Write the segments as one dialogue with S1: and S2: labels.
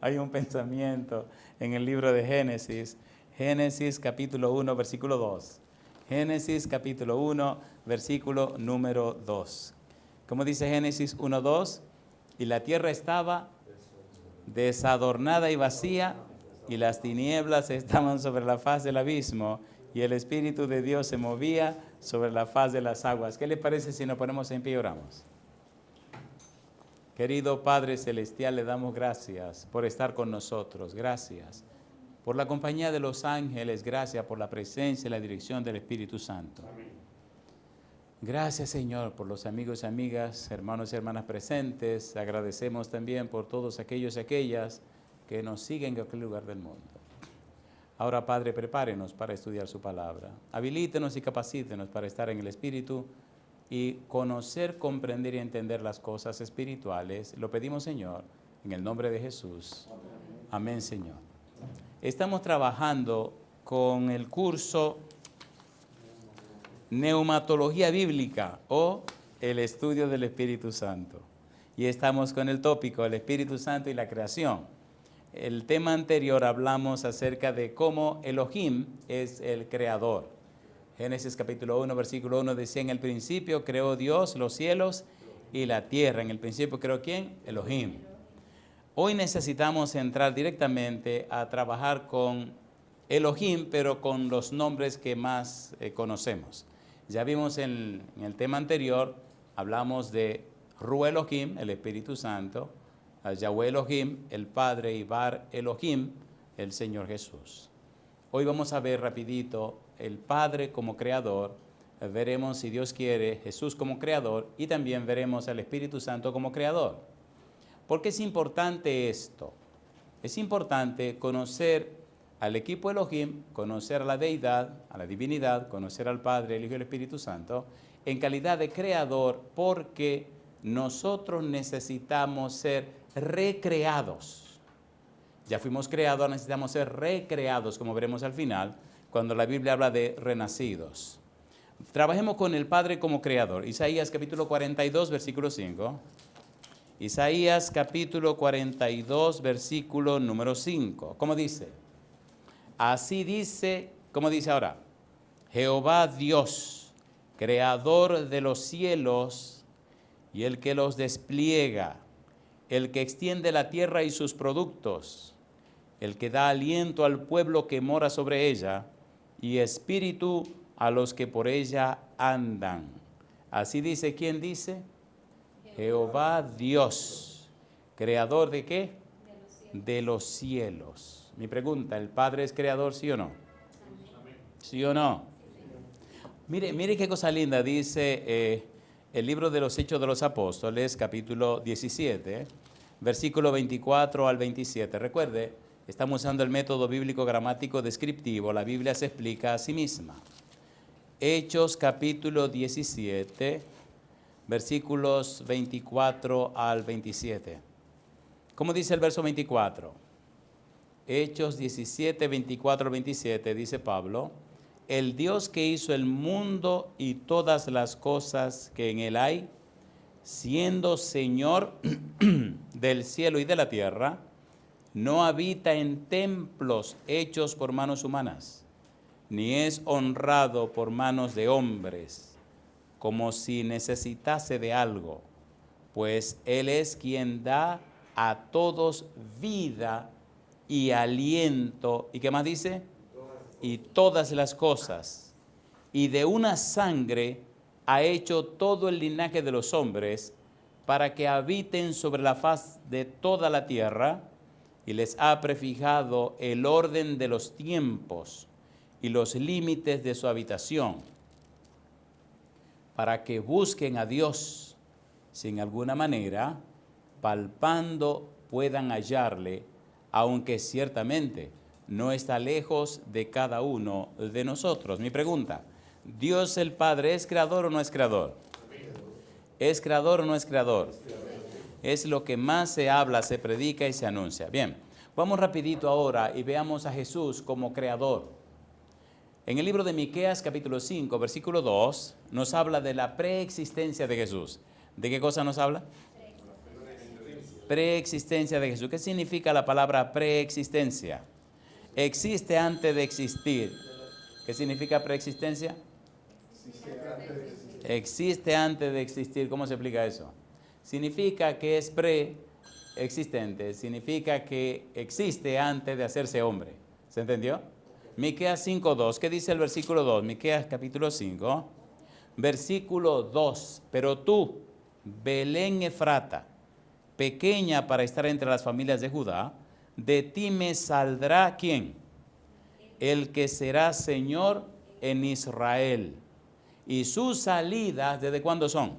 S1: hay un pensamiento en el libro de Génesis. Génesis capítulo 1, versículo 2. Génesis capítulo 1, versículo número 2. ¿Cómo dice Génesis 1, 2? Y la tierra estaba desadornada y vacía, y las tinieblas estaban sobre la faz del abismo, y el Espíritu de Dios se movía sobre la faz de las aguas. ¿Qué le parece si nos ponemos en pie y oramos? Querido Padre Celestial, le damos gracias por estar con nosotros. Gracias por la compañía de los ángeles. Gracias por la presencia y la dirección del Espíritu Santo. Amén. Gracias, Señor, por los amigos y amigas, hermanos y hermanas presentes. Agradecemos también por todos aquellos y aquellas que nos siguen en cualquier lugar del mundo. Ahora, Padre, prepárenos para estudiar su palabra. Habilítenos y capacítenos para estar en el Espíritu y conocer, comprender y entender las cosas espirituales. Lo pedimos, Señor, en el nombre de Jesús. Amén, Señor. Estamos trabajando con el curso Neumatología Bíblica o el estudio del Espíritu Santo. Y estamos con el tópico, el Espíritu Santo y la creación. El tema anterior hablamos acerca de cómo Elohim es el creador. Génesis capítulo 1, versículo 1 decía: en el principio creó Dios los cielos y la tierra. En el principio creó ¿quién? Elohim. Hoy necesitamos entrar directamente a trabajar con Elohim, pero con los nombres que más conocemos. Ya vimos en el tema anterior, hablamos de Ru Elohim, el Espíritu Santo, a Yahweh Elohim, el Padre, y Bar Elohim, el Señor Jesús. Hoy vamos a ver rapidito el Padre como creador, veremos, si Dios quiere, Jesús como creador, y también veremos al Espíritu Santo como creador. ¿Por qué es importante esto? Es importante conocer al equipo Elohim, conocer a la deidad, a la divinidad, conocer al Padre, el Hijo y el Espíritu Santo, en calidad de creador, porque nosotros necesitamos ser recreados. Ya fuimos creados, necesitamos ser recreados, como veremos al final, cuando la Biblia habla de renacidos. Trabajemos con el Padre como creador. Isaías capítulo 42, versículo 5. Isaías capítulo 42, versículo número 5. ¿Cómo dice? Así dice, ¿cómo dice ahora? Jehová Dios, creador de los cielos y el que los despliega, el que extiende la tierra y sus productos, el que da aliento al pueblo que mora sobre ella y espíritu a los que por ella andan. Así dice, ¿quién dice? Jehová Dios, creador ¿de qué? De los cielos. Mi pregunta, ¿el Padre es creador, sí o no? ¿Sí o no? Mire qué cosa linda, dice el libro de los Hechos de los Apóstoles, capítulo 17, versículo 24 al 27. Recuerde, estamos usando el método bíblico gramático descriptivo. La Biblia se explica a sí misma. Hechos capítulo 17, versículos 24 al 27. ¿Cómo dice el verso 24? Hechos 17, 24 al 27, dice Pablo: el Dios que hizo el mundo y todas las cosas que en él hay, siendo Señor del cielo y de la tierra, no habita en templos hechos por manos humanas, ni es honrado por manos de hombres, como si necesitase de algo, pues Él es quien da a todos vida y aliento. ¿Y qué más dice? Y todas las cosas, y de una sangre ha hecho todo el linaje de los hombres, para que habiten sobre la faz de toda la tierra, y les ha prefijado el orden de los tiempos y los límites de su habitación, para que busquen a Dios, si en alguna manera, palpando, puedan hallarle, aunque ciertamente no está lejos de cada uno de nosotros. Mi pregunta, ¿Dios el Padre es creador o no es creador? ¿Es creador o no es creador? Es lo que más se habla, se predica y se anuncia. Bien, vamos rapidito ahora y veamos a Jesús como creador. En el libro de Miqueas capítulo 5, versículo 2, nos habla de la preexistencia de Jesús. ¿De qué cosa nos habla? Preexistencia de Jesús. ¿Qué significa la palabra preexistencia? Existe antes de existir. ¿Qué significa preexistencia? Existe antes de existir. ¿Cómo se explica eso? Significa que es preexistente. Significa que existe antes de hacerse hombre. ¿Se entendió? Miqueas 5:2. ¿Qué dice el versículo 2? Miqueas capítulo 5. Versículo 2. Pero tú, Belén Efrata, pequeña para estar entre las familias de Judá, de ti me saldrá ¿quién? El que será Señor en Israel. Y sus salidas, ¿desde cuándo son?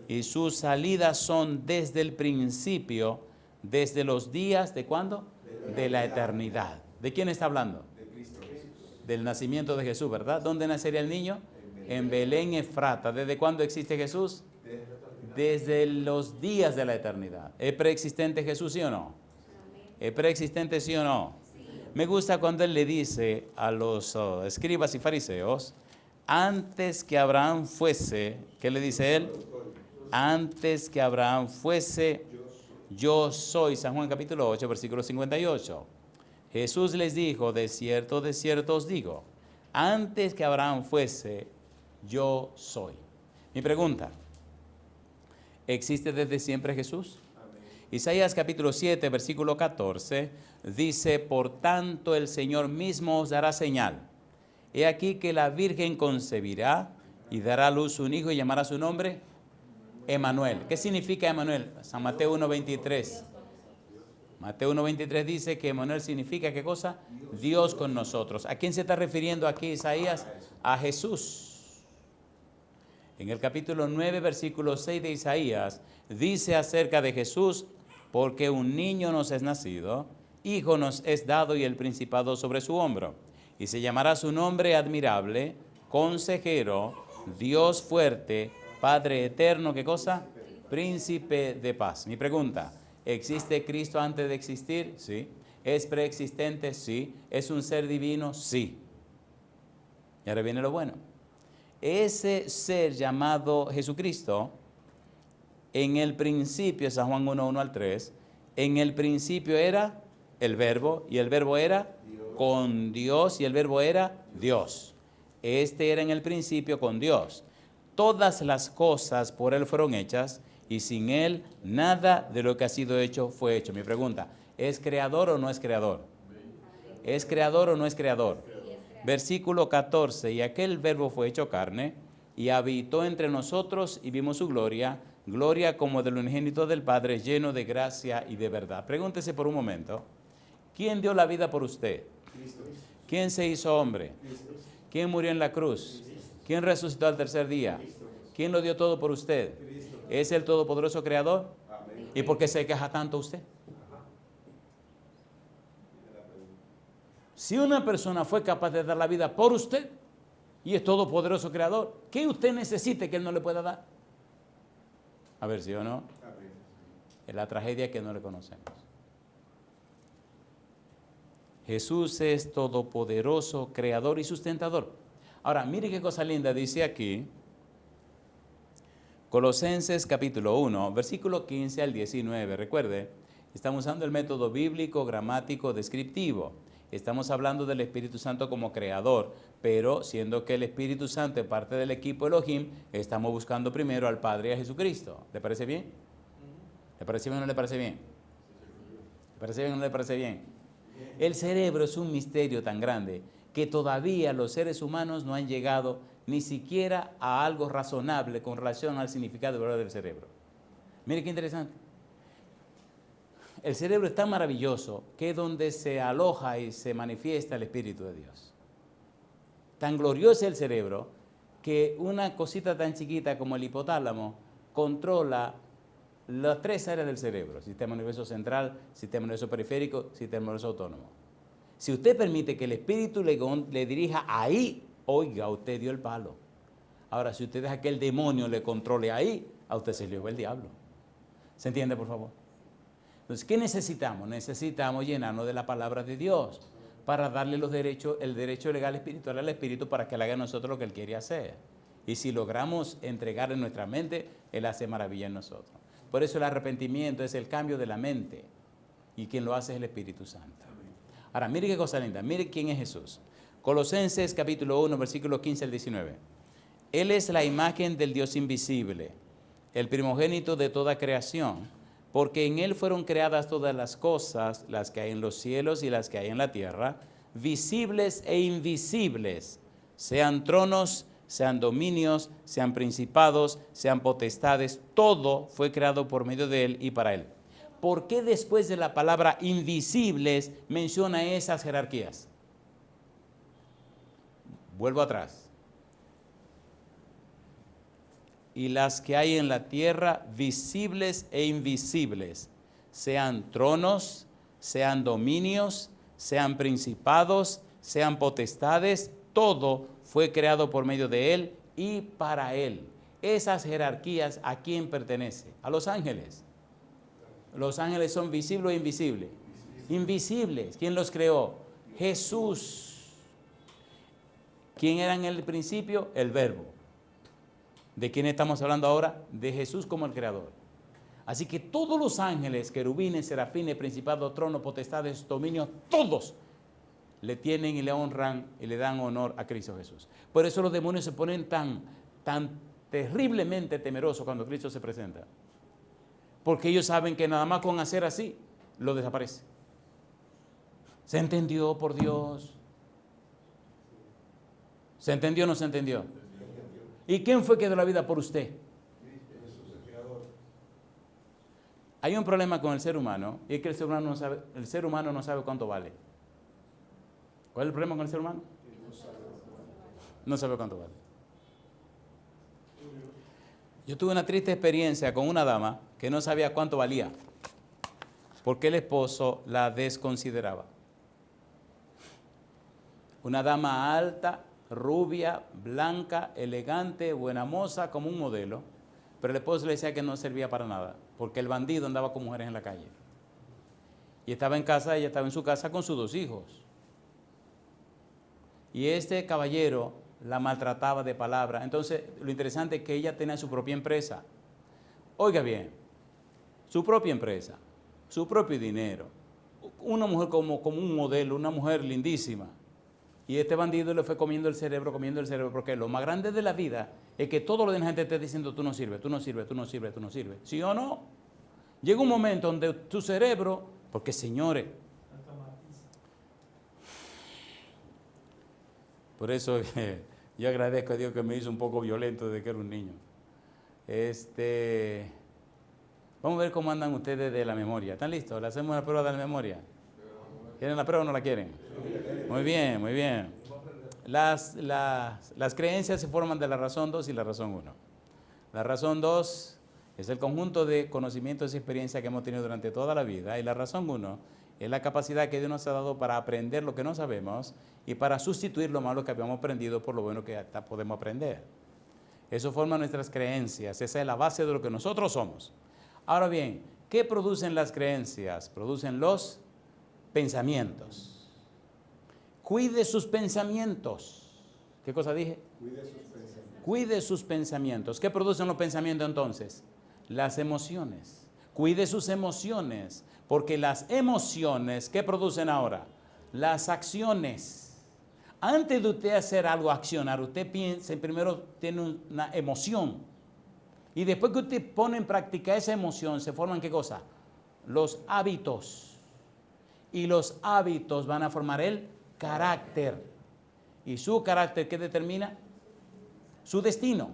S1: Y sus salidas son desde el principio, desde los días, ¿de cuándo? De la eternidad. ¿De quién está hablando?
S2: De Cristo Jesús.
S1: Del nacimiento de Jesús, ¿verdad? ¿Dónde nacería el niño? En Belén Efrata. ¿Desde cuándo existe Jesús? Desde los días de la eternidad. ¿Es preexistente Jesús, sí o no? ¿Es preexistente, sí o no? Me gusta cuando él le dice a los escribas y fariseos, antes que Abraham fuese, ¿qué le dice él? Antes que Abraham fuese, yo soy. San Juan capítulo 8, versículo 58. Jesús les dijo, de cierto os digo, antes que Abraham fuese, yo soy. Mi pregunta, ¿existe desde siempre Jesús?
S2: Amén.
S1: Isaías capítulo 7, versículo 14, dice, por tanto el Señor mismo os dará señal. He aquí que la Virgen concebirá y dará a luz un hijo y llamará su nombre Emanuel. ¿Qué significa Emanuel? San Mateo 1:23. Mateo 1:23 dice que Emanuel significa ¿qué cosa? Dios con nosotros. ¿A quién se está refiriendo aquí Isaías? A Jesús. En el capítulo 9, versículo 6 de Isaías, dice acerca de Jesús, porque un niño nos es nacido, hijo nos es dado y el principado sobre su hombro. Y se llamará su nombre admirable, consejero, Dios fuerte, Padre eterno, ¿qué cosa? Príncipe de paz. Mi pregunta, ¿existe Cristo antes de existir? Sí. ¿Es preexistente? Sí. ¿Es un ser divino? Sí. Y ahora viene lo bueno. Ese ser llamado Jesucristo, en el principio, San Juan 1:1 al 3, en el principio era el verbo, y el verbo era con Dios, y el verbo era Dios. Este era en el principio con Dios. Todas las cosas por Él fueron hechas, y sin Él nada de lo que ha sido hecho fue hecho. Mi pregunta, ¿es creador o no es creador? ¿Es creador o no es creador? Versículo 14, y aquel verbo fue hecho carne, y habitó entre nosotros, y vimos su gloria, gloria como del unigénito del Padre, lleno de gracia y de verdad. Pregúntese por un momento, ¿quién dio la vida por usted?
S2: Cristo.
S1: ¿Quién se hizo hombre?
S2: Cristo.
S1: ¿Quién murió en la cruz? ¿Quién resucitó al tercer día? ¿Quién lo dio todo por usted?
S2: Cristo.
S1: ¿Es el todopoderoso creador?
S2: Amén.
S1: ¿Y por qué se queja tanto usted? Si una persona fue capaz de dar la vida por usted y es todopoderoso creador, ¿qué usted necesite que Él no le pueda dar? A ver, ¿sí o no?
S2: Amén.
S1: Es la tragedia que no le conocemos. Jesús es todopoderoso, creador y sustentador. Ahora, mire qué cosa linda dice aquí. Colosenses capítulo 1, versículo 15 al 19. Recuerde, estamos usando el método bíblico, gramático, descriptivo. Estamos hablando del Espíritu Santo como creador, pero siendo que el Espíritu Santo es parte del equipo Elohim, estamos buscando primero al Padre y a Jesucristo. ¿Le parece bien? ¿Le parece bien o no le parece bien? ¿Le parece bien o no le parece bien? El cerebro es un misterio tan grande que todavía los seres humanos no han llegado ni siquiera a algo razonable con relación al significado verdadero del cerebro. Mire qué interesante. El cerebro es tan maravilloso que es donde se aloja y se manifiesta el Espíritu de Dios. Tan glorioso es el cerebro que una cosita tan chiquita como el hipotálamo controla las tres áreas del cerebro: sistema nervioso central, sistema nervioso periférico, sistema nervioso autónomo. Si usted permite que el Espíritu le dirija ahí, oiga, usted dio el palo. Ahora, si usted deja que el demonio le controle ahí, a usted se le lleva el diablo. ¿Se entiende, por favor? Entonces, ¿qué necesitamos? Necesitamos llenarnos de la palabra de Dios para darle el derecho legal espiritual al Espíritu para que Él haga en nosotros lo que Él quiere hacer. Y si logramos entregar en nuestra mente, Él hace maravilla en nosotros. Por eso el arrepentimiento es el cambio de la mente. Y quien lo hace es el Espíritu Santo. Ahora, mire qué cosa linda. Mire quién es Jesús. Colosenses capítulo 1, versículo 15 al 19. Él es la imagen del Dios invisible, el primogénito de toda creación, porque en Él fueron creadas todas las cosas, las que hay en los cielos y las que hay en la tierra, visibles e invisibles, sean tronos, sean dominios, sean principados, sean potestades, todo fue creado por medio de Él y para Él. ¿Por qué después de la palabra invisibles menciona esas jerarquías? Vuelvo atrás. Y las que hay en la tierra, visibles e invisibles, sean tronos, sean dominios, sean principados, sean potestades, todo fue creado por medio de Él y para Él. Esas jerarquías, ¿a quién pertenece? A los ángeles. Los ángeles son visibles o invisibles. Invisibles. ¿Quién los creó? Jesús. ¿Quién era en el principio? El Verbo. ¿De quién estamos hablando ahora? De Jesús como el creador. Así que todos los ángeles, querubines, serafines, principados, tronos, potestades, dominios, todos le tienen y le honran y le dan honor a Cristo Jesús. Por eso los demonios se ponen tan terriblemente temerosos cuando Cristo se presenta. Porque ellos saben que nada más con hacer así, lo desaparece. ¿Se entendió, por Dios? ¿Se entendió o no se entendió? ¿Y quién fue que dio la vida por usted? Hay un problema con el ser humano, y es que el ser humano no sabe cuánto vale. ¿Cuál es el problema con el ser humano? No sabe cuánto vale. Yo tuve una triste experiencia con una dama que no sabía cuánto valía, porque el esposo la desconsideraba. Una dama alta, rubia, blanca, elegante, buena moza, como un modelo, pero el esposo le decía que no servía para nada, porque el bandido andaba con mujeres en la calle. Y estaba en casa, ella estaba en su casa con sus 2 hijos. Y este caballero la maltrataba de palabra. Entonces, lo interesante es que ella tenía su propia empresa. Oiga bien, su propia empresa, su propio dinero, una mujer como un modelo, una mujer lindísima. Y este bandido le fue comiendo el cerebro, porque lo más grande de la vida es que todo lo de la gente te esté diciendo, tú no sirves, tú no sirves, tú no sirves, tú no sirves. ¿Sí o no? Llega un momento donde tu cerebro, porque señores, por eso yo agradezco a Dios que me hizo un poco violento desde que era un niño. Vamos a ver cómo andan ustedes de la memoria. ¿Están listos? ¿Le hacemos la prueba de la memoria? ¿Quieren la prueba o no la quieren? Muy bien, muy bien. Las creencias se forman de la razón 2 y la razón 1. La razón 2 es el conjunto de conocimientos y experiencias que hemos tenido durante toda la vida. Y la razón 1 es la capacidad que Dios nos ha dado para aprender lo que no sabemos y para sustituir lo malo que habíamos aprendido por lo bueno que hasta podemos aprender. Eso forma nuestras creencias. Esa es la base de lo que nosotros somos. Ahora bien, ¿qué producen las creencias? Producen los pensamientos. Cuide sus pensamientos. ¿Qué cosa dije?
S2: Cuide sus pensamientos.
S1: Cuide sus pensamientos. ¿Qué producen los pensamientos entonces? Las emociones. Cuide sus emociones, porque las emociones, ¿qué producen ahora? Las acciones. Antes de usted hacer algo, accionar, usted piensa, primero tiene una emoción. Y después que usted pone en práctica esa emoción, se forman ¿qué cosa? Los hábitos. Y los hábitos van a formar el carácter. ¿Y su carácter qué determina? Su destino.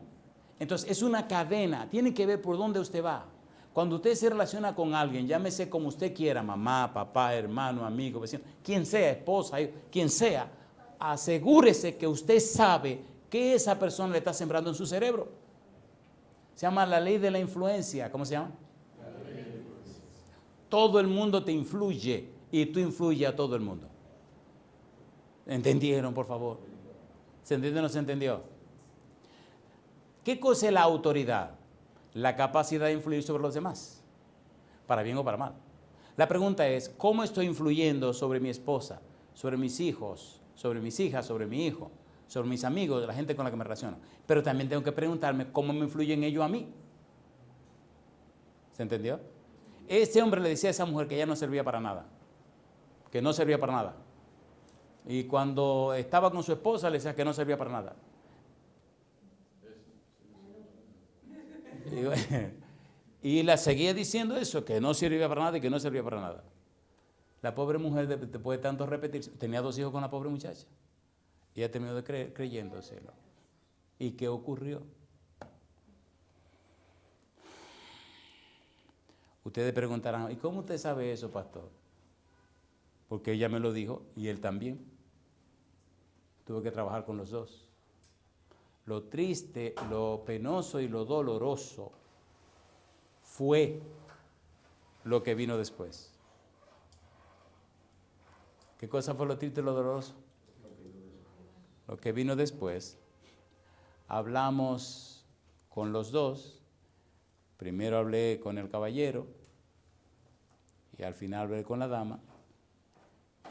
S1: Entonces es una cadena, tiene que ver por dónde usted va. Cuando usted se relaciona con alguien, llámese como usted quiera, mamá, papá, hermano, amigo, vecino, quien sea, esposa, quien sea, asegúrese que usted sabe que esa persona le está sembrando en su cerebro. Se llama la ley de la influencia. ¿Cómo se llama? La ley de la influencia. Todo el mundo te influye y tú influyes a todo el mundo. ¿Entendieron, por favor? ¿Se entendió o no se entendió? ¿Qué cosa es la autoridad? La capacidad de influir sobre los demás, para bien o para mal. La pregunta es, ¿cómo estoy influyendo sobre mi esposa, sobre mis hijos, sobre mis hijas, sobre mi hijo, sobre mis amigos, la gente con la que me relaciono? Pero también tengo que preguntarme, ¿cómo me influyen ellos a mí? ¿Se entendió? Ese hombre le decía a esa mujer que ella no servía para nada, que no servía para nada. Y cuando estaba con su esposa le decía que no servía para nada. Y la seguía diciendo eso, que no servía para nada y que no servía para nada. La pobre mujer, después de tanto repetir, tenía 2 hijos con la pobre muchacha. Y ella terminó de creyéndoselo. ¿Y qué ocurrió? Ustedes preguntarán, ¿y cómo usted sabe eso, pastor? Porque ella me lo dijo y él también. Tuve que trabajar con los dos. Lo triste, lo penoso y lo doloroso fue lo que vino después. ¿Qué cosa fue lo triste y lo doloroso? Lo que vino después. Hablamos con los dos. Primero hablé con el caballero y al final hablé con la dama.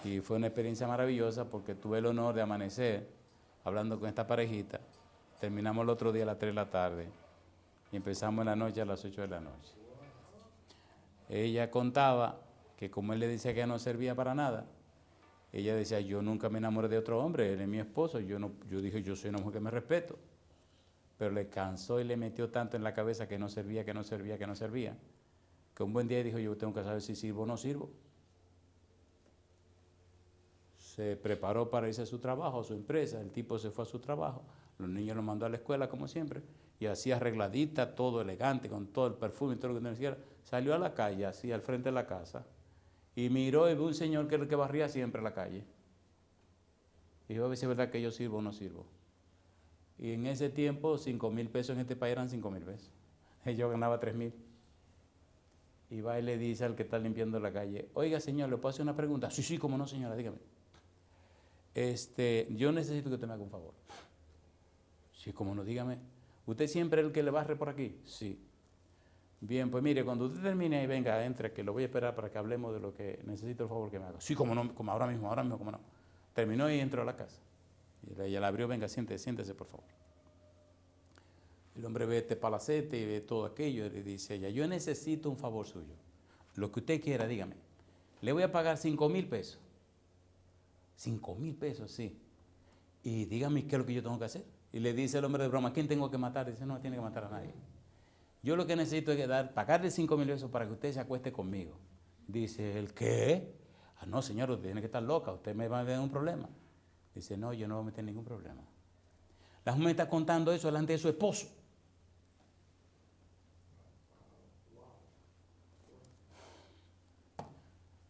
S1: Y fue una experiencia maravillosa porque tuve el honor de amanecer hablando con esta parejita. Terminamos el otro día a las 3 de la tarde y empezamos en la noche a las 8 de la noche. Ella contaba que como él le decía que no servía para nada, ella decía, yo nunca me enamoré de otro hombre, él es mi esposo. Yo dije, yo soy una mujer que me respeto. Pero le cansó y le metió tanto en la cabeza que no servía, que un buen día dijo, yo tengo que saber si sirvo o no sirvo. Se preparó para irse a su trabajo, a su empresa, el tipo se fue a su trabajo, los niños los mandó a la escuela como siempre, y así arregladita, todo elegante, con todo el perfume y todo lo que necesitara, salió a la calle, así al frente de la casa, y miró y vio un señor que barría siempre la calle. Dijo, a ver si es verdad que yo sirvo o no sirvo. Y en ese tiempo, 5,000 pesos en este país eran 5,000 pesos. Yo ganaba 3,000. Y va y le dice al que está limpiando la calle, oiga señor, ¿le puedo hacer una pregunta? Sí, cómo no señora, dígame. Yo necesito que usted me haga un favor. Sí, cómo no, dígame. ¿Usted siempre es el que le barre por aquí? Sí. Bien, pues mire, cuando usted termine y venga, entre, que lo voy a esperar para que hablemos de lo que necesito el favor que me haga. Sí, cómo no, como ahora mismo, cómo no. Terminó y entró a la casa. Y ella la abrió, venga, siéntese por favor. El hombre ve este palacete y ve todo aquello y le dice a ella, yo necesito un favor suyo. Lo que usted quiera, dígame. Le voy a pagar 5,000 pesos. 5,000 pesos, sí. Y dígame qué es lo que yo tengo que hacer. Y le dice el hombre de broma, ¿quién tengo que matar? Dice, no tiene que matar a nadie. Yo lo que necesito es pagarle 5,000 pesos para que usted se acueste conmigo. Dice, ¿el qué? Ah, no, señor, usted tiene que estar loca, usted me va a meter un problema. Dice, no, yo no voy a meter ningún problema. La mujer está contando eso delante de su esposo.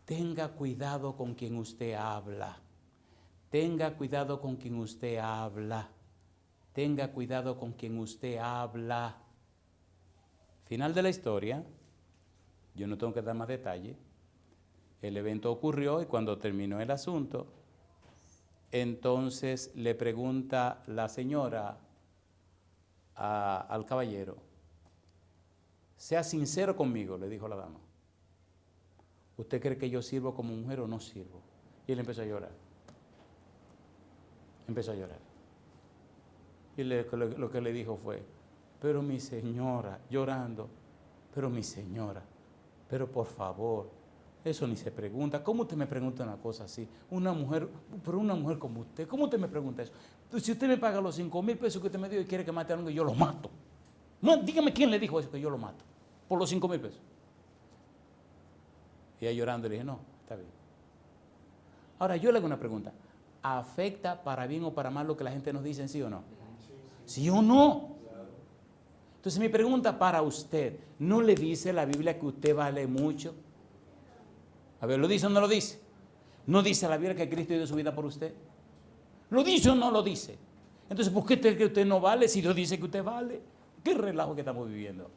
S1: Tenga cuidado con quien usted habla. Tenga cuidado con quien usted habla. Tenga cuidado con quien usted habla. Final de la historia, yo no tengo que dar más detalle. El evento ocurrió y cuando terminó el asunto, entonces le pregunta la señora al caballero, sea sincero conmigo, le dijo la dama. ¿Usted cree que yo sirvo como mujer o no sirvo? Y él empezó a llorar. Y lo que le dijo fue, pero mi señora, llorando, pero mi señora, pero por favor, eso ni se pregunta. ¿Cómo usted me pregunta una cosa así? Una mujer como usted, ¿cómo usted me pregunta eso? Si usted me paga los 5,000 pesos que usted me dio y quiere que mate a alguien, yo lo mato. Dígame quién le dijo eso, que yo lo mato, por los 5,000 pesos. Y ella llorando le dije, no, está bien. Ahora yo le hago una pregunta. ¿Afecta para bien o para mal lo que la gente nos dice, sí o no? ¿Sí o no? Entonces mi pregunta para usted, ¿no le dice la Biblia que usted vale mucho? A ver, ¿lo dice o no lo dice? ¿No dice la Biblia que Cristo dio su vida por usted? ¿Lo dice o no lo dice? Entonces, ¿por qué cree que usted no vale si Dios dice que usted vale? ¿Qué relajo que estamos viviendo?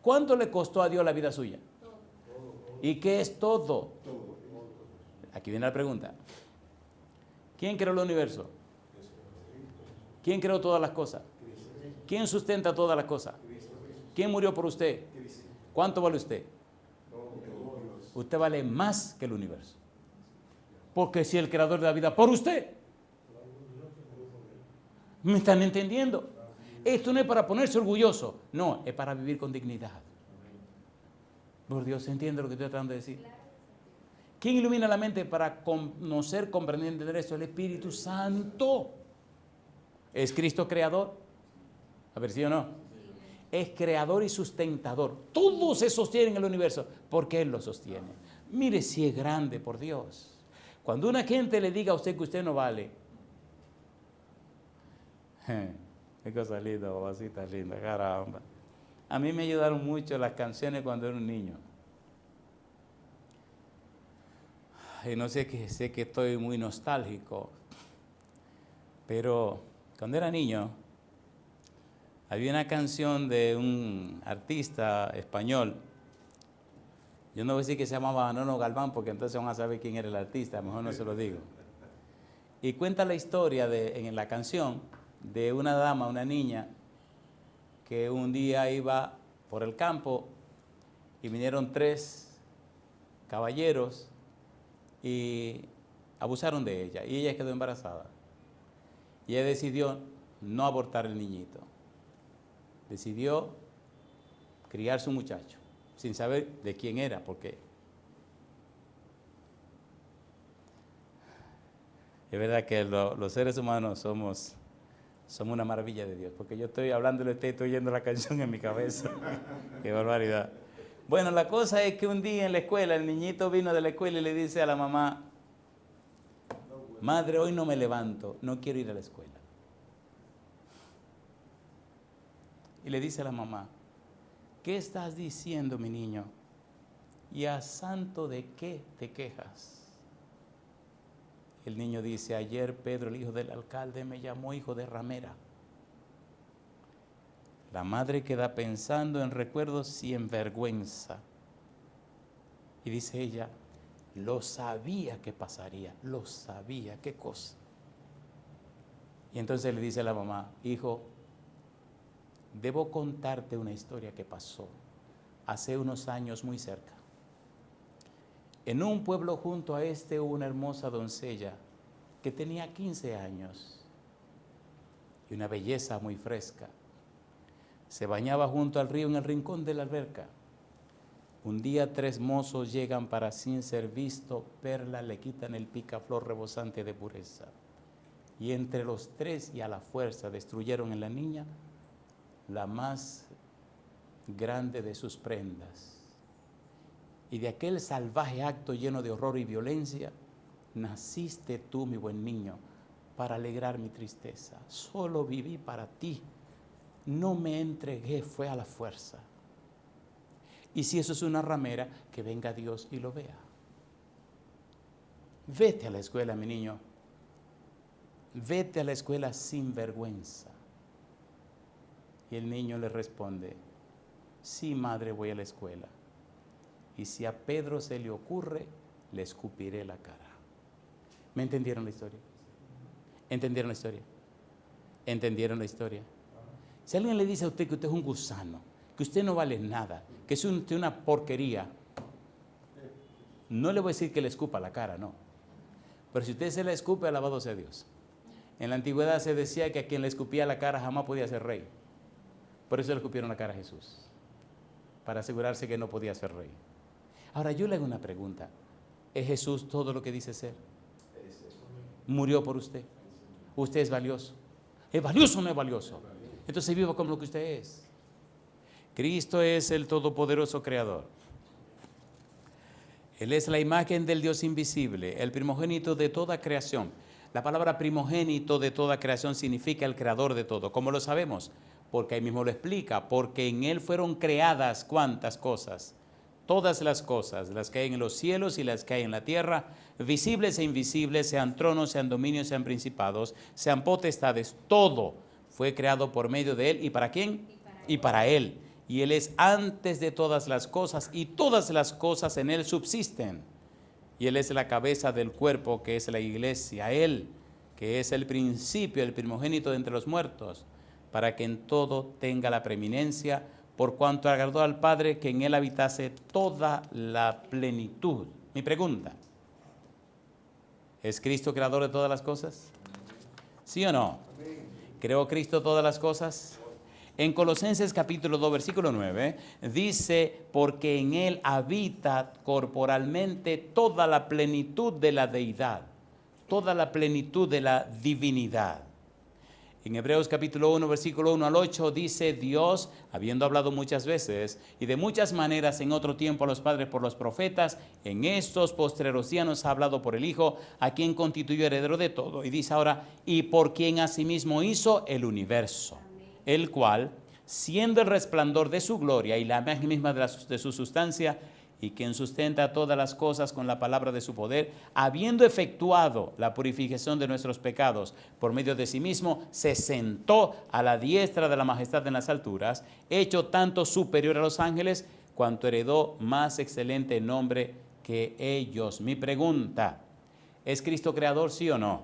S1: ¿Cuánto le costó a Dios la vida suya? ¿Y qué es todo? Aquí viene la pregunta. ¿Quién creó el universo? ¿Quién creó todas las cosas? ¿Quién sustenta todas las cosas? ¿Quién murió por usted? ¿Cuánto vale usted? Usted vale más que el universo. Porque si el creador de la vida por usted. ¿Me están entendiendo? Esto no es para ponerse orgulloso. No, es para vivir con dignidad. Por Dios, ¿se entiende lo que estoy tratando de decir? ¿Quién ilumina la mente para conocer, comprender, entender esto? El Espíritu Santo. ¿Es Cristo creador? A ver, ¿sí o no? Es creador y sustentador. Todo se sostiene en el universo porque Él lo sostiene. Mire si es grande, por Dios. Cuando una gente le diga a usted que usted no vale, qué cosa linda, babacita linda, caramba. A mí me ayudaron mucho las canciones cuando era un niño. Y no sé que estoy muy nostálgico, pero cuando era niño había una canción de un artista español. Yo no voy a decir que se llamaba Manolo Galván porque entonces van a saber quién era el artista, mejor no se lo digo. Y cuenta la historia en la canción de una dama, una niña, que un día iba por el campo y vinieron 3 caballeros y abusaron de ella y ella quedó embarazada. Y ella decidió no abortar el niñito. Decidió criar su muchacho sin saber de quién era, porque es verdad que los seres humanos somos una maravilla de Dios, porque yo estoy hablando y estoy oyendo la canción en mi cabeza. Qué barbaridad. Bueno, la cosa es que un día en la escuela, el niñito vino de la escuela y le dice a la mamá: madre, hoy no me levanto, no quiero ir a la escuela. Y le dice a la mamá: ¿qué estás diciendo, mi niño? ¿Y a santo de qué te quejas? El niño dice: ayer Pedro, el hijo del alcalde, me llamó hijo de ramera. La madre queda pensando en recuerdos y en vergüenza. Y dice ella: lo sabía que pasaría, lo sabía, qué cosa. Y entonces le dice a la mamá: hijo, debo contarte una historia que pasó hace unos años muy cerca. En un pueblo junto a este hubo una hermosa doncella que tenía 15 años y una belleza muy fresca. Se bañaba junto al río en el rincón de la alberca. Un día 3 mozos llegan para, sin ser visto, verla, le quitan el picaflor rebosante de pureza. Y entre los 3 y a la fuerza destruyeron en la niña la más grande de sus prendas. Y de aquel salvaje acto lleno de horror y violencia, naciste tú, mi buen niño, para alegrar mi tristeza. Solo viví para ti. No me entregué, fue a la fuerza. Y si eso es una ramera, que venga Dios y lo vea. Vete a la escuela, mi niño. Vete a la escuela sin vergüenza. Y el niño le responde: sí, madre, voy a la escuela. Y si a Pedro se le ocurre, le escupiré la cara. ¿Me entendieron la historia? ¿Entendieron la historia? ¿Entendieron la historia? Si alguien le dice a usted que usted es un gusano, que usted no vale nada, que es usted una porquería, no le voy a decir que le escupa la cara, no. Pero si usted se la escupe, alabado sea Dios. En la antigüedad se decía que a quien le escupía la cara jamás podía ser rey. Por eso le escupieron la cara a Jesús, para asegurarse que no podía ser rey. Ahora yo le hago una pregunta: ¿es Jesús todo lo que dice ser? Murió por usted. Usted es valioso. ¿Es valioso o no es valioso? Entonces viva como lo que usted es. Cristo es el todopoderoso creador. Él es la imagen del Dios invisible, el primogénito de toda creación. La palabra primogénito de toda creación significa el creador de todo. ¿Cómo lo sabemos? Porque ahí mismo lo explica. Porque en Él fueron creadas ¿cuántas cosas? Todas las cosas, las que hay en los cielos y las que hay en la tierra, visibles e invisibles, sean tronos, sean dominios, sean principados, sean potestades, todo fue creado por medio de Él. ¿Y para quién? Y para Él. Y Él es antes de todas las cosas, y todas las cosas en Él subsisten. Y Él es la cabeza del cuerpo, que es la iglesia. Él, que es el principio, el primogénito de entre los muertos, para que en todo tenga la preeminencia, por cuanto agradó al Padre que en Él habitase toda la plenitud. Mi pregunta: ¿es Cristo creador de todas las cosas? ¿Sí o no? ¿Creó Cristo todas las cosas? En Colosenses capítulo 2, versículo 9, dice, porque en Él habita corporalmente toda la plenitud de la deidad, toda la plenitud de la divinidad. En Hebreos capítulo 1, versículo 1 al 8 dice, Dios, habiendo hablado muchas veces y de muchas maneras en otro tiempo a los padres por los profetas, en estos postreros días nos ha hablado por el Hijo, a quien constituyó heredero de todo. Y dice ahora, y por quien asimismo hizo el universo, el cual, siendo el resplandor de su gloria y la imagen misma de su sustancia, y quien sustenta todas las cosas con la palabra de su poder, habiendo efectuado la purificación de nuestros pecados por medio de sí mismo, se sentó a la diestra de la majestad en las alturas, hecho tanto superior a los ángeles, cuanto heredó más excelente nombre que ellos. Mi pregunta, ¿es Cristo creador, sí o no?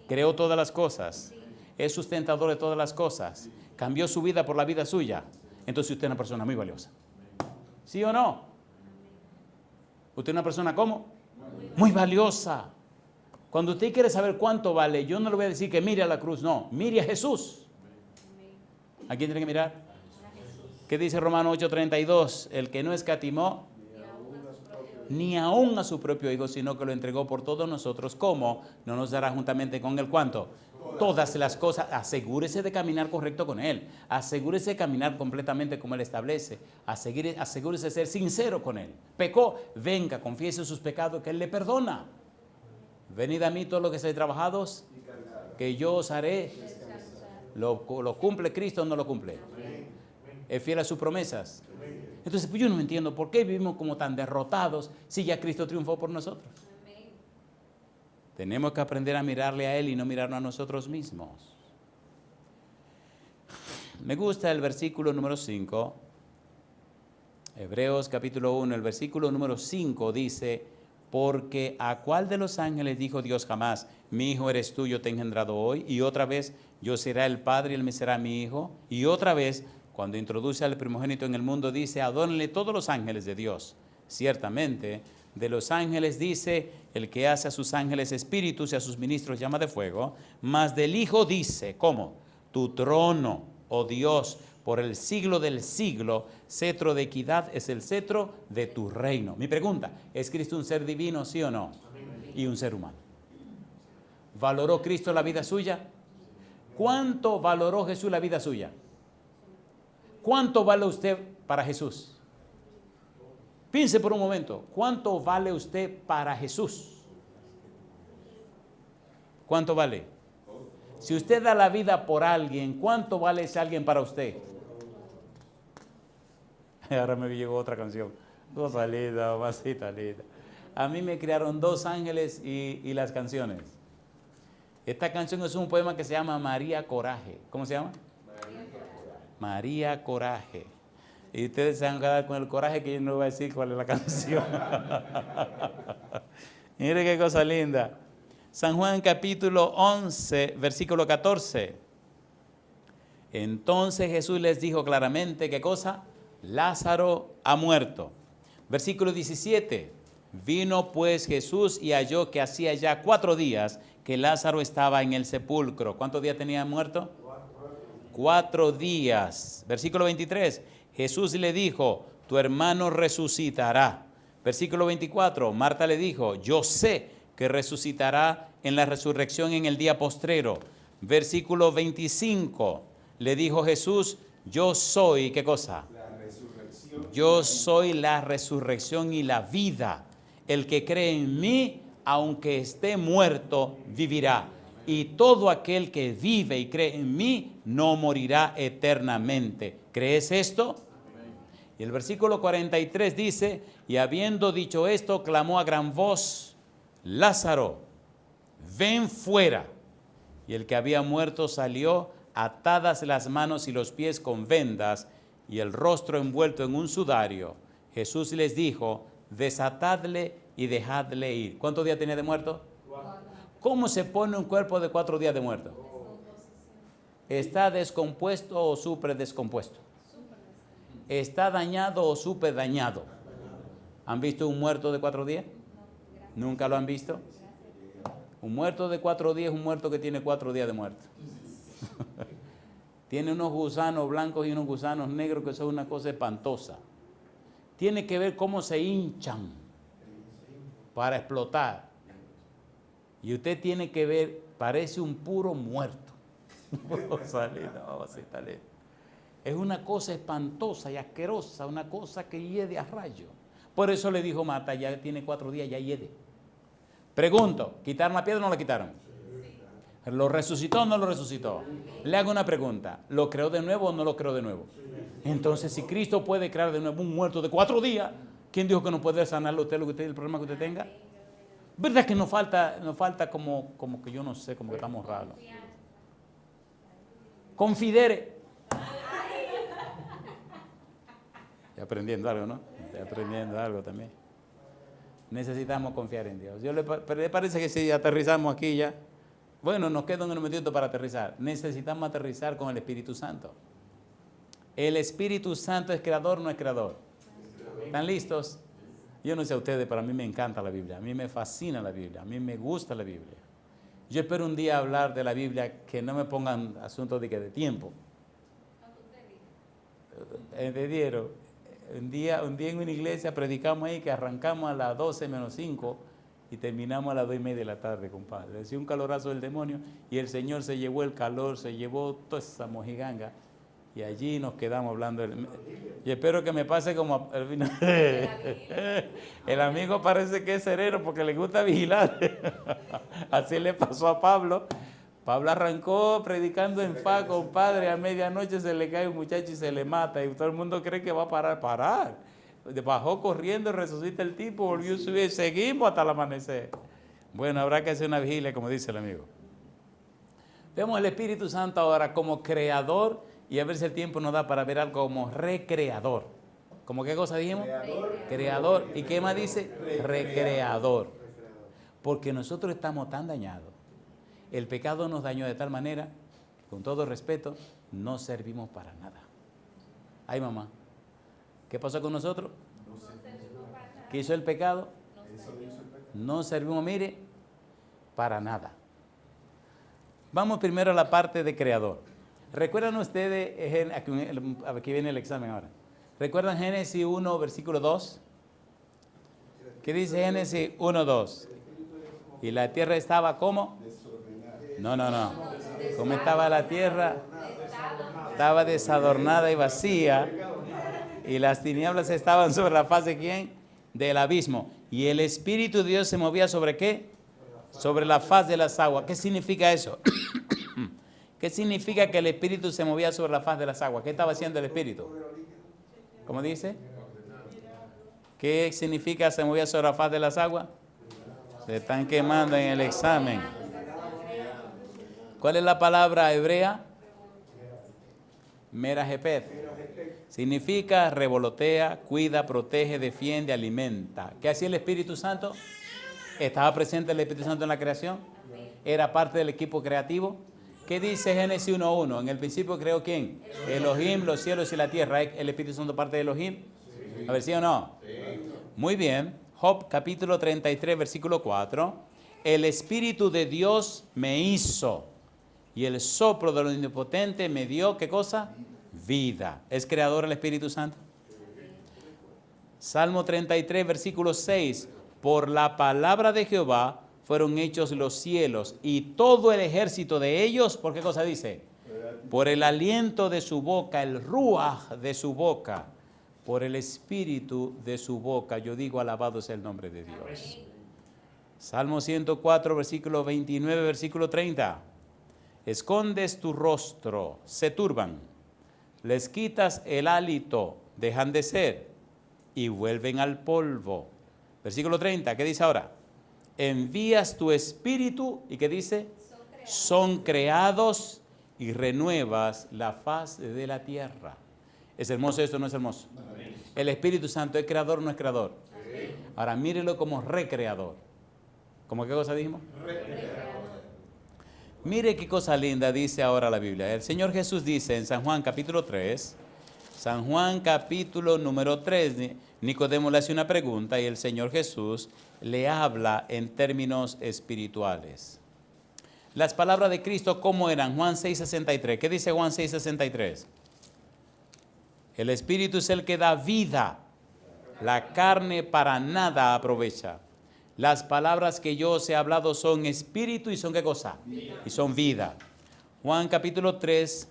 S1: ¿Creó todas las cosas? ¿Es sustentador de todas las cosas? ¿Cambió su vida por la vida suya? Entonces usted es una persona muy valiosa. ¿Sí o no? ¿Usted es una persona cómo? Muy valiosa. Cuando usted quiere saber cuánto vale, yo no le voy a decir que mire a la cruz, no, mire a Jesús. ¿A quién tiene que mirar? ¿Qué dice Romanos 8:32? El que no escatimó ni aún a su propio Hijo, sino que lo entregó por todos nosotros, ¿cómo no nos dará juntamente con él cuánto? Todas las cosas. Asegúrese de caminar correcto con Él. Asegúrese de caminar completamente como Él establece. Asegúrese de ser sincero con Él. Pecó, venga, confiese sus pecados que Él le perdona. Venid a mí todos los que estáis trabajados, que yo os haré. ¿Lo cumple Cristo o no lo cumple? ¿Es fiel a sus promesas? Entonces, pues yo no entiendo por qué vivimos como tan derrotados si ya Cristo triunfó por nosotros. Tenemos que aprender a mirarle a Él y no mirarnos a nosotros mismos. Me gusta el versículo número 5. Hebreos capítulo 1, el versículo número 5 dice, porque ¿a cuál de los ángeles dijo Dios jamás, mi hijo eres tú, yo te he engendrado hoy? Y otra vez, yo seré el padre y él me será mi hijo. Y otra vez, cuando introduce al primogénito en el mundo, dice, adórenle todos los ángeles de Dios. Ciertamente, de los ángeles dice, el que hace a sus ángeles espíritus y a sus ministros llama de fuego, mas del Hijo dice, ¿cómo? Tu trono, oh Dios, por el siglo del siglo, cetro de equidad es el cetro de tu reino. Mi pregunta, ¿es Cristo un ser divino, sí o no? Y un ser humano. ¿Valoró Cristo la vida suya? ¿Cuánto valoró Jesús la vida suya? ¿Cuánto vale usted para Jesús? Piense por un momento, ¿cuánto vale usted para Jesús? ¿Cuánto vale? Si usted da la vida por alguien, ¿cuánto vale ese alguien para usted? Ahora me llegó otra canción. Cosa linda, masita linda. A mí me crearon dos ángeles y las canciones. Esta canción es un poema que se llama María Coraje. ¿Cómo se llama? María Coraje. Y ustedes se van a quedar con el coraje que yo no voy a decir cuál es la canción. Mire qué cosa linda. San Juan capítulo 11, versículo 14. Entonces Jesús les dijo claramente, ¿qué cosa? Lázaro ha muerto. Versículo 17. Vino pues Jesús y halló que hacía ya 4 días que Lázaro estaba en el sepulcro. ¿Cuántos días tenía muerto? 4 días. Versículo 23. Jesús le dijo, tu hermano resucitará. Versículo 24, Marta le dijo, yo sé que resucitará en la resurrección en el día postrero. Versículo 25, le dijo Jesús, yo soy, ¿qué cosa? La resurrección. Yo soy la resurrección y la vida. El que cree en mí, aunque esté muerto, vivirá. Y todo aquel que vive y cree en mí, no morirá eternamente. ¿Crees esto? Y el versículo 43 dice, y habiendo dicho esto, clamó a gran voz, Lázaro, ven fuera. Y el que había muerto salió, atadas las manos y los pies con vendas, y el rostro envuelto en un sudario. Jesús les dijo, desatadle y dejadle ir. ¿Cuántos días tenía de muerto? 4. ¿Cómo se pone un cuerpo de 4 días de muerto? ¿Está descompuesto o súper descompuesto? ¿Está dañado o súper dañado? ¿Han visto un muerto de 4 días? ¿Nunca lo han visto? Un muerto de 4 días es un muerto que tiene 4 días de muerto. Tiene unos gusanos blancos y unos gusanos negros que son una cosa espantosa. Tiene que ver cómo se hinchan para explotar. Y usted tiene que ver, parece un puro muerto. Es una cosa espantosa y asquerosa, una cosa que hiede a rayo. Por eso le dijo Marta, ya tiene 4 días, ya hiede. Pregunto, ¿quitaron la piedra o no la quitaron? ¿Lo resucitó o no lo resucitó? Le hago una pregunta, ¿lo creó de nuevo o no lo creó de nuevo? Entonces, si Cristo puede crear de nuevo un muerto de 4 días, ¿quién dijo que no puede sanarlo usted, el problema que usted tenga? ¿Verdad que nos falta como que yo no sé, como que estamos raros? Confidere. Estoy aprendiendo algo, ¿no? Estoy aprendiendo algo también. Necesitamos confiar en Dios. Pero le parece que si aterrizamos aquí ya, bueno, nos queda un minutito para aterrizar. Necesitamos aterrizar con el Espíritu Santo. ¿El Espíritu Santo es creador o no es creador? ¿Están listos? Yo no sé a ustedes, pero a mí me encanta la Biblia. A mí me fascina la Biblia. A mí me gusta la Biblia. Yo espero un día hablar de la Biblia que no me pongan asuntos de tiempo. ¿Entendieron? Un día en una iglesia predicamos ahí que arrancamos a las 12 menos 5 y terminamos a las 2:30 de la tarde, compadre. Decía un calorazo del demonio y el Señor se llevó el calor, se llevó toda esa mojiganga y allí nos quedamos hablando. Y espero que me pase como al final. El amigo parece que es sereno porque le gusta vigilar. Así le pasó a Pablo. Pablo arrancó predicando en paz, compadre, a medianoche se le cae un muchacho y se le mata, y todo el mundo cree que va a parar. Bajó corriendo, resucita el tipo, volvió a subir, seguimos hasta el amanecer. Bueno, habrá que hacer una vigilia, como dice el amigo. Vemos el Espíritu Santo ahora como creador, y a ver si el tiempo nos da para ver algo como recreador. ¿Cómo qué cosa dijimos? Creador. ¿Y qué más dice? Recreador. Porque nosotros estamos tan dañados. El pecado nos dañó de tal manera que, con todo respeto, no servimos para nada. Ay, mamá, ¿qué pasó con nosotros? ¿Qué hizo el pecado? No servimos, mire, para nada. Vamos primero a la parte de creador. ¿Recuerdan ustedes, aquí viene el examen ahora, ¿recuerdan Génesis 1, versículo 2? ¿Qué dice Génesis 1, 2? Y la tierra estaba ¿cómo? No. ¿Cómo estaba la tierra? Estaba desadornada y vacía. Y las tinieblas estaban sobre la faz de ¿quién? Del abismo. Y el Espíritu de Dios se movía ¿sobre qué? Sobre la faz de las aguas. ¿Qué significa eso? ¿Qué significa que el Espíritu se movía sobre la faz de las aguas? ¿Qué estaba haciendo el Espíritu? ¿Cómo dice? ¿Qué significa se movía sobre la faz de las aguas? Se están quemando en el examen. ¿Cuál es la palabra hebrea? Merajepet. Significa revolotea, cuida, protege, defiende, alimenta. ¿Qué hacía el Espíritu Santo? ¿Estaba presente el Espíritu Santo en la creación? ¿Era parte del equipo creativo? ¿Qué dice Génesis 1:1? En el principio creó ¿quién? Elohim, los cielos y la tierra. ¿Es el Espíritu Santo parte de Elohim? A ver, ¿sí o no? Muy bien. Job capítulo 33, versículo 4. El Espíritu de Dios me hizo y el soplo de lo omnipotente me dio, ¿qué cosa? Vida. ¿Es creador el Espíritu Santo? Salmo 33, versículo 6. Por la palabra de Jehová fueron hechos los cielos y todo el ejército de ellos, ¿por qué cosa dice? Por el aliento de su boca, el ruaj de su boca, por el espíritu de su boca. Yo digo, alabado sea el nombre de Dios. Salmo 104, versículo 29, versículo 30. Escondes tu rostro, se turban, les quitas el hálito, dejan de ser y vuelven al polvo. Versículo 30, ¿qué dice ahora? Envías tu espíritu, ¿y qué dice? Son creados y renuevas la faz de la tierra. ¿Es hermoso esto o no es hermoso? ¿El Espíritu Santo es creador o no es creador? Ahora mírelo como recreador. ¿Cómo qué cosa dijimos? Mire qué cosa linda dice ahora la Biblia. El Señor Jesús dice en San Juan capítulo 3, San Juan capítulo número 3, Nicodemo le hace una pregunta y el Señor Jesús le habla en términos espirituales. Las palabras de Cristo, ¿cómo eran? Juan 6:63. ¿Qué dice Juan 6:63? El Espíritu es el que da vida. La carne para nada aprovecha. Las palabras que yo os he hablado son espíritu y son ¿qué cosa? Vida. Y son vida. Juan capítulo 3,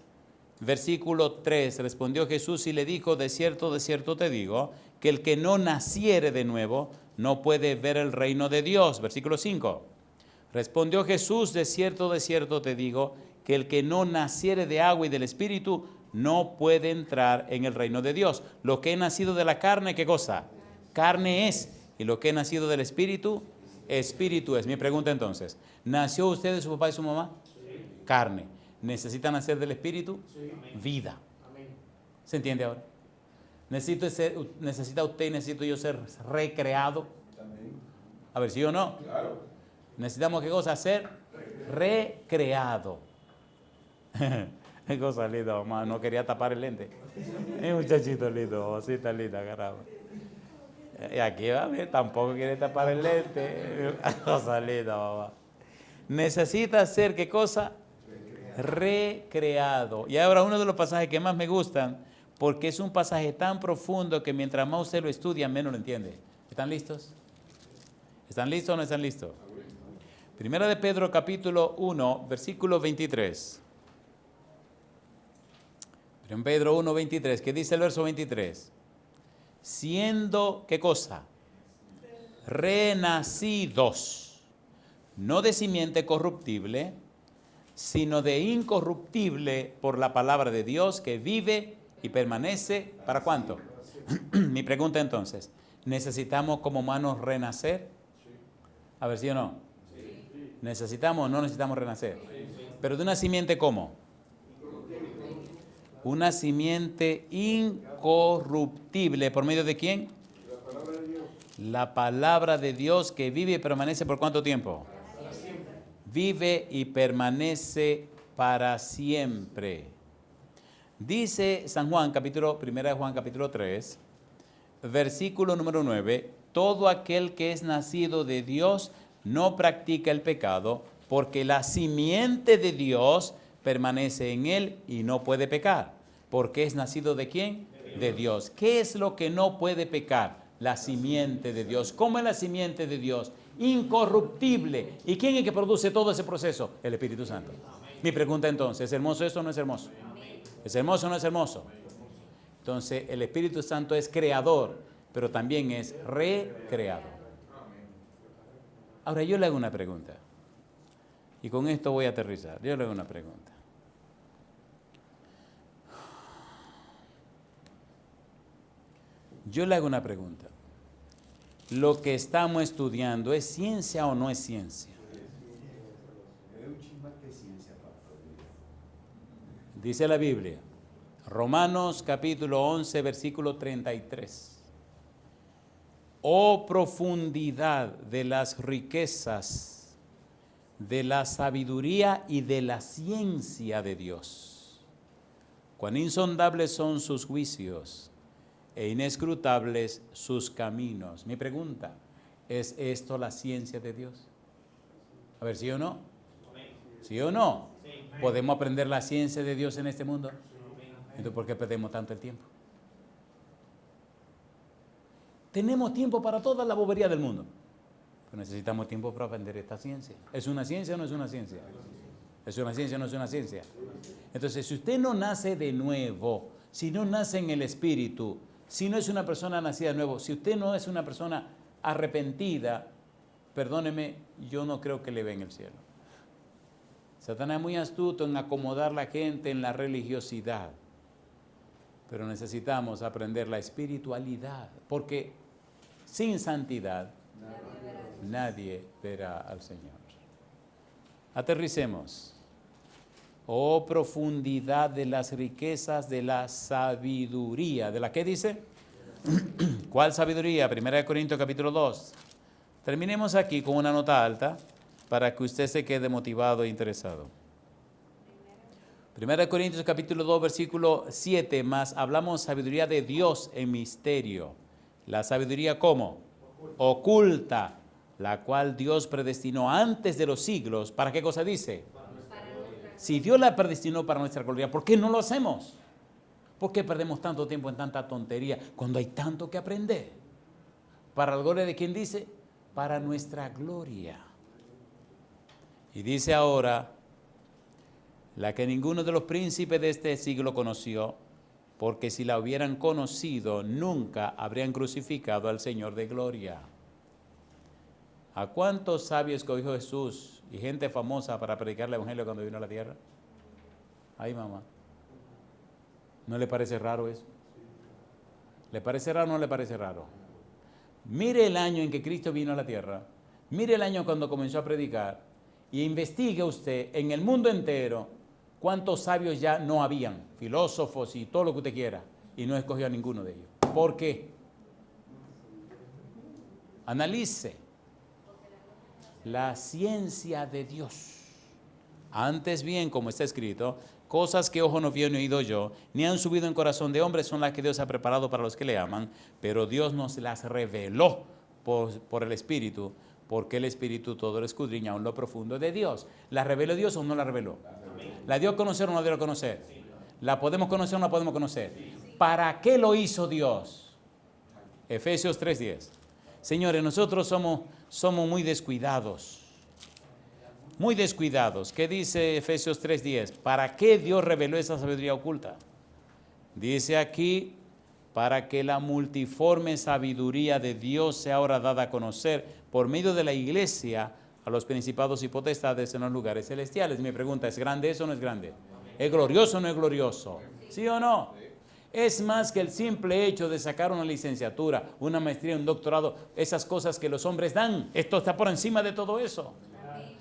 S1: versículo 3. Respondió Jesús y le dijo, de cierto te digo, que el que no naciere de nuevo no puede ver el reino de Dios. Versículo 5. Respondió Jesús, de cierto te digo, que el que no naciere de agua y del Espíritu no puede entrar en el reino de Dios. Lo que he nacido de la carne, ¿qué cosa? Carne es. Y lo que he nacido del Espíritu, Espíritu es. Mi pregunta entonces, ¿nació usted de su papá y su mamá? Sí. Carne. ¿Necesita nacer del Espíritu? Sí. Vida. Amén. ¿Se entiende ahora? ¿Necesita usted y necesito yo ser recreado? Amén. A ver, ¿sí o no? Claro. ¿Necesitamos qué cosa? Ser recreado. Qué cosa linda, mamá. No quería tapar el lente. Es un muchachito lindo, así está linda, carajo. Y aquí va a ver, tampoco quiere tapar el lente. Cosa linda, mamá. Necesita ser qué cosa? Recreado. Y ahora uno de los pasajes que más me gustan, porque es un pasaje tan profundo que mientras más usted lo estudia, menos lo entiende. ¿Están listos? ¿Están listos o no están listos? Primera de Pedro capítulo 1, versículo 23. En Pedro 1, 23, ¿qué dice el verso 23? Siendo, ¿qué cosa? Renacidos, no de simiente corruptible, sino de incorruptible por la palabra de Dios que vive y permanece, ¿para cuánto? Mi pregunta entonces, ¿necesitamos como humanos renacer? A ver, ¿sí o no? ¿Necesitamos o no necesitamos renacer? Pero de una simiente, ¿cómo? Una simiente incorruptible. ¿Por medio de quién? La palabra de Dios. La palabra de Dios que vive y permanece ¿por cuánto tiempo? Para siempre. Vive y permanece para siempre. Dice San Juan, primera de Juan, capítulo 3, versículo número 9, todo aquel que es nacido de Dios no practica el pecado, porque la simiente de Dios permanece en él y no puede pecar. Porque es nacido ¿de quién? De Dios. ¿Qué es lo que no puede pecar? La simiente de Dios. ¿Cómo es la simiente de Dios? Incorruptible. ¿Y quién es el que produce todo ese proceso? El Espíritu Santo. Mi pregunta entonces, ¿es hermoso eso o no es hermoso? ¿Es hermoso o no es hermoso? Entonces, el Espíritu Santo es creador, pero también es recreador. Ahora, yo le hago una pregunta. Y con esto voy a aterrizar. Yo le hago una pregunta. Yo le hago una pregunta. ¿Lo que estamos estudiando es ciencia o no es ciencia? Dice la Biblia, Romanos capítulo 11, versículo 33. Oh profundidad de las riquezas, de la sabiduría y de la ciencia de Dios. Cuán insondables son sus juicios e inescrutables sus caminos. Mi pregunta, ¿es esto la ciencia de Dios? A ver, ¿sí o no? ¿Sí o no? ¿Podemos aprender la ciencia de Dios en este mundo? Entonces, ¿por qué perdemos tanto el tiempo? Tenemos tiempo para toda la bobería del mundo, pero necesitamos tiempo para aprender esta ciencia. ¿Es una ciencia o no es una ciencia? ¿Es una ciencia o no es una ciencia? Entonces, si usted no nace de nuevo, si no nace en el Espíritu, si no es una persona nacida de nuevo, si usted no es una persona arrepentida, perdóneme, yo no creo que le vea en el cielo. Satanás es muy astuto en acomodar a la gente en la religiosidad, pero necesitamos aprender la espiritualidad, porque sin santidad nadie verá al Señor. Aterricemos. Oh profundidad de las riquezas de la sabiduría. ¿De la qué dice? ¿Cuál sabiduría? 1 Corintios capítulo 2. Terminemos aquí con una nota alta para que usted se quede motivado e interesado. 1 Corintios capítulo 2, versículo 7, más hablamos sabiduría de Dios en misterio. La sabiduría ¿cómo? Oculta. la cual Dios predestinó antes de los siglos. ¿Para qué cosa dice? Si Dios la predestinó para nuestra gloria, ¿por qué no lo hacemos? ¿Por qué perdemos tanto tiempo en tanta tontería cuando hay tanto que aprender? ¿Para la gloria de quién dice? Para nuestra gloria. Y dice ahora, la que ninguno de los príncipes de este siglo conoció, porque si la hubieran conocido, nunca habrían crucificado al Señor de gloria. ¿A cuántos sabios escogió Jesús y gente famosa para predicar el evangelio cuando vino a la tierra? Ay, mamá. ¿No le parece raro eso? ¿Le parece raro o no le parece raro? Mire el año en que Cristo vino a la tierra. Mire el año cuando comenzó a predicar. Y investigue usted en el mundo entero cuántos sabios ya no habían, filósofos y todo lo que usted quiera, y no escogió a ninguno de ellos. ¿Por qué? Analice la ciencia de Dios. Antes bien, como está escrito, cosas que ojo no vio ni oído yo, ni han subido en corazón de hombre, son las que Dios ha preparado para los que le aman, pero Dios nos las reveló por el Espíritu, porque el Espíritu todo lo escudriña aún lo profundo de Dios. ¿La reveló Dios o no la reveló? ¿La dio a conocer o no la dio a conocer? ¿La podemos conocer o no la podemos conocer? ¿Para qué lo hizo Dios? Efesios 3:10. Señores, nosotros somos muy descuidados. Muy descuidados. ¿Qué dice Efesios 3:10? ¿Para qué Dios reveló esa sabiduría oculta? Dice aquí, para que la multiforme sabiduría de Dios sea ahora dada a conocer por medio de la iglesia a los principados y potestades en los lugares celestiales. Mi pregunta, ¿es grande eso o no es grande? ¿Es glorioso o no es glorioso? ¿Sí o no? Es más que el simple hecho de sacar una licenciatura, una maestría, un doctorado, esas cosas que los hombres dan. Esto está por encima de todo eso.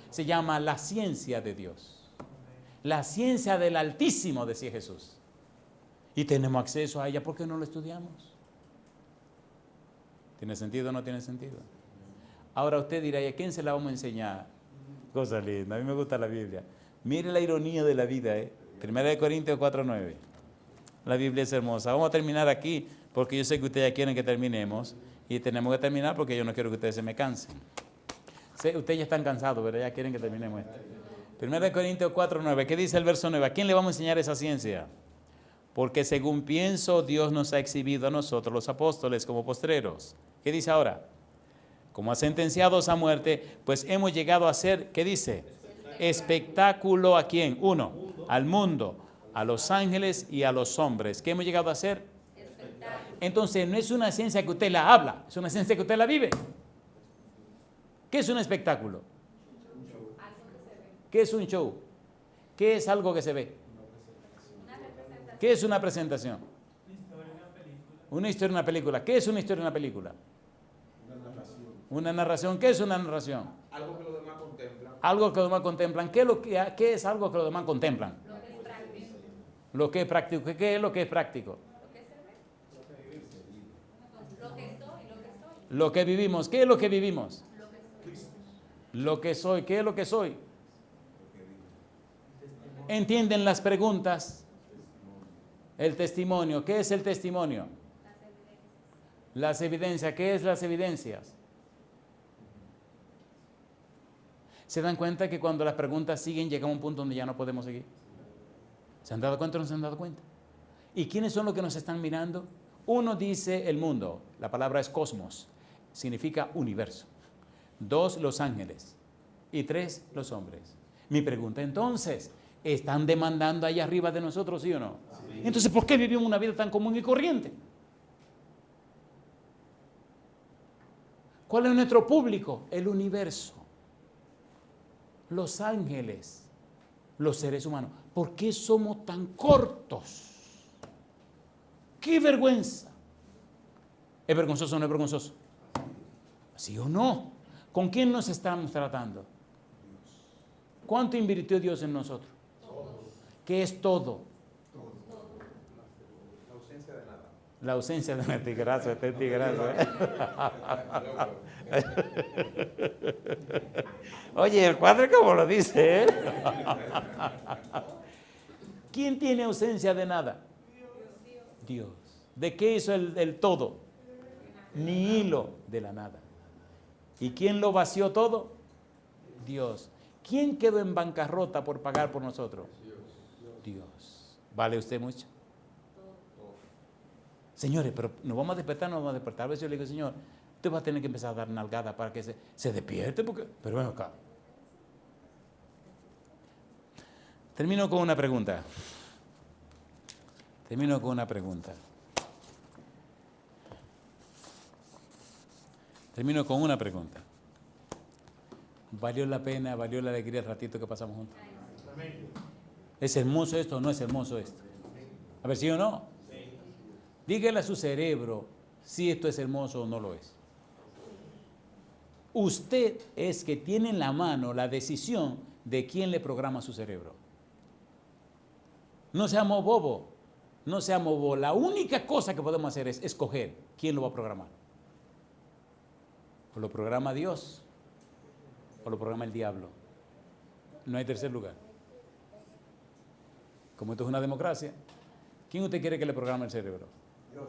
S1: Se llama la ciencia de Dios. La ciencia del Altísimo, decía Jesús. Y tenemos acceso a ella, ¿por qué no lo estudiamos? ¿Tiene sentido o no tiene sentido? Ahora usted dirá, ¿y a quién se la vamos a enseñar? Cosa linda, a mí me gusta la Biblia. Mire la ironía de la vida, 1 Corintios 4:9. La Biblia es hermosa. Vamos a terminar aquí, porque yo sé que ustedes ya quieren que terminemos. Y tenemos que terminar porque yo no quiero que ustedes se me cansen. Ustedes ya están cansados, pero ya quieren que terminemos esto. 1 Corintios 4:9. ¿Qué dice el verso 9? ¿A quién le vamos a enseñar esa ciencia? Porque según pienso, Dios nos ha exhibido a nosotros, los apóstoles, como postreros. ¿Qué dice ahora? Como sentenciados a muerte, pues hemos llegado a ser, ¿qué dice? Espectáculo ¿a quién? Uno, al mundo, a los ángeles y a los hombres. ¿Qué hemos llegado a ser? Entonces, no es una ciencia que usted la habla, es una ciencia que usted la vive. ¿Qué es un espectáculo? ¿Qué es un show? ¿Qué es algo que se ve? ¿Qué es una presentación? Una historia en una película. ¿Qué es una historia en una película? Una narración. ¿Qué es una narración?
S2: Algo que los demás contemplan.
S1: Algo que los demás contemplan. ¿Qué es algo que los demás contemplan? Lo que es práctico. ¿Qué es lo que es práctico? Lo que vivimos. ¿Qué es lo que vivimos? Lo que soy. ¿Qué es lo que soy? ¿Entienden las preguntas? El testimonio. ¿Qué es el testimonio? Las evidencias. ¿Qué es las evidencias? ¿Se dan cuenta que cuando las preguntas siguen llegamos a un punto donde ya no podemos seguir? ¿Se han dado cuenta o no se han dado cuenta? ¿Y quiénes son los que nos están mirando? Uno dice el mundo, la palabra es cosmos, significa universo. 2, los ángeles. Y 3, los hombres. Mi pregunta entonces, ¿están demandando allá arriba de nosotros, sí o no? Sí. Entonces, ¿por qué vivimos una vida tan común y corriente? ¿Cuál es nuestro público? El universo. Los ángeles, los seres humanos. ¿Por qué somos tan cortos? ¡Qué vergüenza! ¿Es vergonzoso o no es vergonzoso? ¿Sí o no? ¿Con quién nos estamos tratando? ¿Cuánto invirtió Dios en nosotros? ¿Qué es todo?
S2: La ausencia de nada.
S1: La ausencia de nada. Tigrazo, este tigrazo. Oye, el cuadro como lo dice, ¿Quién tiene ausencia de nada? Dios. ¿De qué hizo el todo? Ni hilo de la nada. ¿Y quién lo vació todo? Dios. ¿Quién quedó en bancarrota por pagar por nosotros? Dios. ¿Vale usted mucho? Señores, pero nos vamos a despertar, nos vamos a despertar. A veces yo le digo, Señor, usted va a tener que empezar a dar nalgada para que se despierte, porque... Pero ven acá. Termino con una pregunta. ¿Valió la pena, valió la alegría el ratito que pasamos juntos? ¿Es hermoso esto o no es hermoso esto? A ver, ¿sí o no? Dígale a su cerebro si esto es hermoso o no lo es. Usted es que tiene en la mano la decisión de quién le programa su cerebro. No seamos bobos. La única cosa que podemos hacer es escoger quién lo va a programar. O lo programa Dios o lo programa el diablo. No hay tercer lugar. Como esto es una democracia, ¿quién usted quiere que le programe el cerebro?
S2: Dios.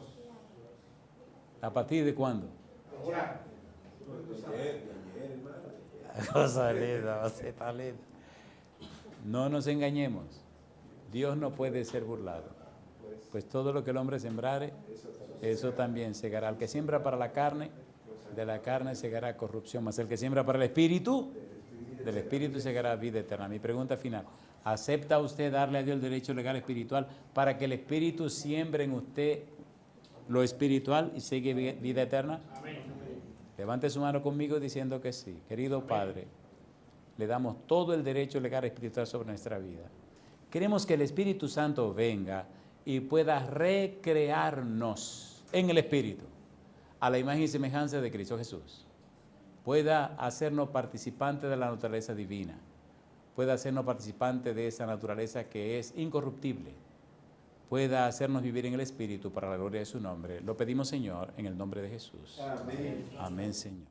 S1: ¿A partir de cuándo?
S2: Ya.
S1: Cosa linda, está linda. No nos engañemos. Dios no puede ser burlado. Pues todo lo que el hombre sembrare, eso también segará. El que siembra para la carne, de la carne segará corrupción. Mas el que siembra para el espíritu, del espíritu segará vida eterna. Mi pregunta final. ¿Acepta usted darle a Dios el derecho legal espiritual para que el espíritu siembre en usted lo espiritual y sigue vida eterna? Levante su mano conmigo diciendo que sí. Querido Padre, le damos todo el derecho legal espiritual sobre nuestra vida. Queremos que el Espíritu Santo venga y pueda recrearnos en el Espíritu a la imagen y semejanza de Cristo Jesús. Pueda hacernos participantes de la naturaleza divina. Pueda hacernos participantes de esa naturaleza que es incorruptible. Pueda hacernos vivir en el Espíritu para la gloria de su nombre. Lo pedimos, Señor, en el nombre de Jesús.
S2: Amén.
S1: Amén, Señor.